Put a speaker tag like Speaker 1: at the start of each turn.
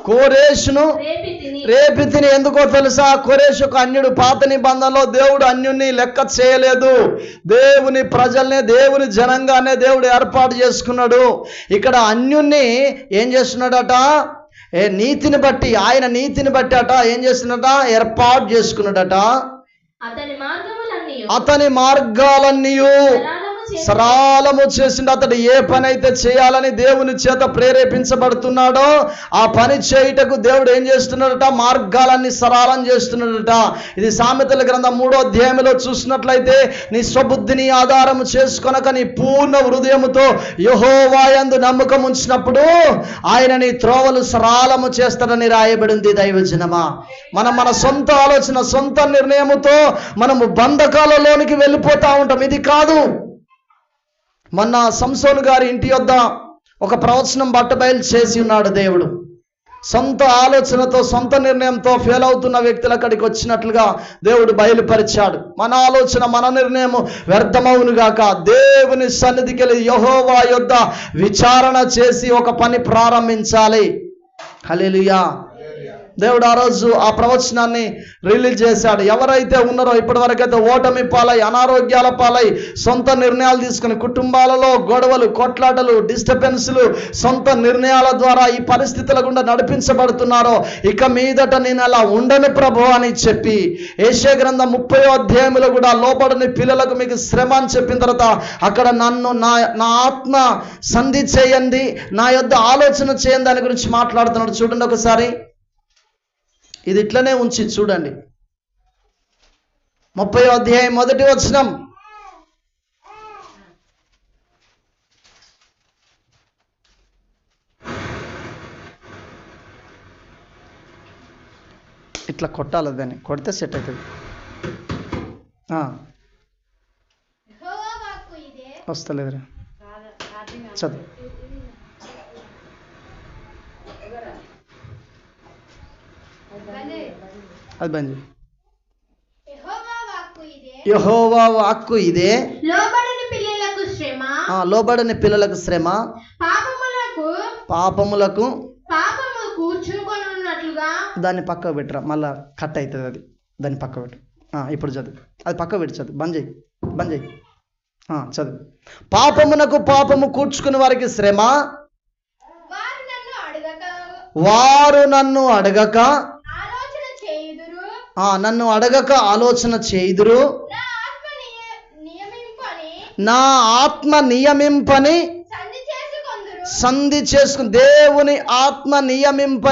Speaker 1: కోరేషును రేపితిని. ఎందుకో తెలుసా? కోరేషు ఒక అన్యుడు. పాత నిబంధనలో దేవుడు అన్యుని లెక్క చేయలేదు. దేవుని ప్రజల్ని, దేవుని జనంగానే దేవుడు ఏర్పాటు చేసుకున్నాడు. ఇక్కడ అన్యుని ఏం చేస్తున్నాడట? నీతిని బట్టి, ఆయన నీతిని బట్టి అట ఏం చేస్తున్నాడట? ఏర్పాటు చేసుకున్నాడట. అతని మార్గాలన్నీ సరళము చేసిండు. అతడు ఏ పని అయితే చేయాలని దేవుని చేత ప్రేరేపించబడుతున్నాడో ఆ పని చేయుటకు దేవుడు ఏం చేస్తున్నాడట? మార్గాలన్నీ సరళం చేస్తున్నాడట. ఇది సామెతల గ్రంథం 3వ అధ్యాయంలో చూసినట్లయితే, నీ స్వబుద్ధిని ఆధారము చేసుకొనక నీ పూర్ణ హృదయముతో యెహోవా యందు నమ్మకం ఉంచినప్పుడు ఆయన నీ త్రోవలు సరళము చేస్తాడని రాయబడింది. దైవజనమా, మనం మన సొంత ఆలోచన, సొంత నిర్ణయముతో మనము బంధకాలలోనికి వెళ్ళిపోతా ఉంటాం. ఇది కాదు. మొన్న సంసోను గారి ఇంటి యొద్ద ఒక ప్రవచనం బట్టబయలు చేసి ఉన్నాడు దేవుడు. సొంత ఆలోచనతో, సొంత నిర్ణయంతో ఫెయిల్ అవుతున్న వ్యక్తులు అక్కడికి వచ్చినట్లుగా దేవుడు బయలుపరిచాడు. మన ఆలోచన, మన నిర్ణయం వ్యర్థమవును గాక. దేవుని సన్నిధికి వెళ్ళి యెహోవా యొద్ద విచారణ చేసి ఒక పని ప్రారంభించాలి. హల్లెలూయా. దేవుడు ఆ రోజు ఆ ప్రవచనాన్ని రిలీజ్ చేశాడు. ఎవరైతే ఉన్నారో ఇప్పటి వరకైతే ఓటమి పాలై, అనారోగ్యాల పాలై, సొంత నిర్ణయాలు తీసుకుని కుటుంబాలలో గొడవలు, కొట్లాటలు, డిస్టర్బెన్స్లు, సొంత నిర్ణయాల ద్వారా ఈ పరిస్థితుల గుండా నడిపించబడుతున్నారో, ఇక మీదట నేను అలా ఉండను ప్రభు అని చెప్పి యెషయా గ్రంథం 30వ అధ్యాయంలో కూడా లోబడని పిల్లలకు మీకు శ్రమ అని చెప్పిన తర్వాత అక్కడ నన్ను నా ఆత్మ సంధి చేయండి, నా యొద్ద ఆలోచన చేయండి దాని గురించి మాట్లాడుతున్నాడు. చూడండి ఒకసారి, ఇది ఇట్లనే ఉంచి చూడండి. 30వ అధ్యాయం 1వ వచనం. ఇట్లా కొట్టాలి, దాన్ని కొడితే సెట్ అవుతుంది. వస్తలేదురా, చదువు. అది బంద్. యెహోవా వాక్కు ఇదే, లోబడని పిల్లలకు శ్రమ, పాపములకు దాన్ని పక్కకు పెట్టరా, మళ్ళా కట్ అవుతుంది. అది దాన్ని పక్క పెట్టు. ఇప్పుడు చదువు, అది పక్క పెట్టి చదువు. బంద్ చేయి చదువు. పాపమునకు పాపము కూర్చుకుని వారికి శ్రమ, వారు నన్ను అడగక ఆలోచన చేయుదురు, నా ఆత్మ నియమింపని సంధి చేసుకుని. దేవుని ఆత్మ నియమింపని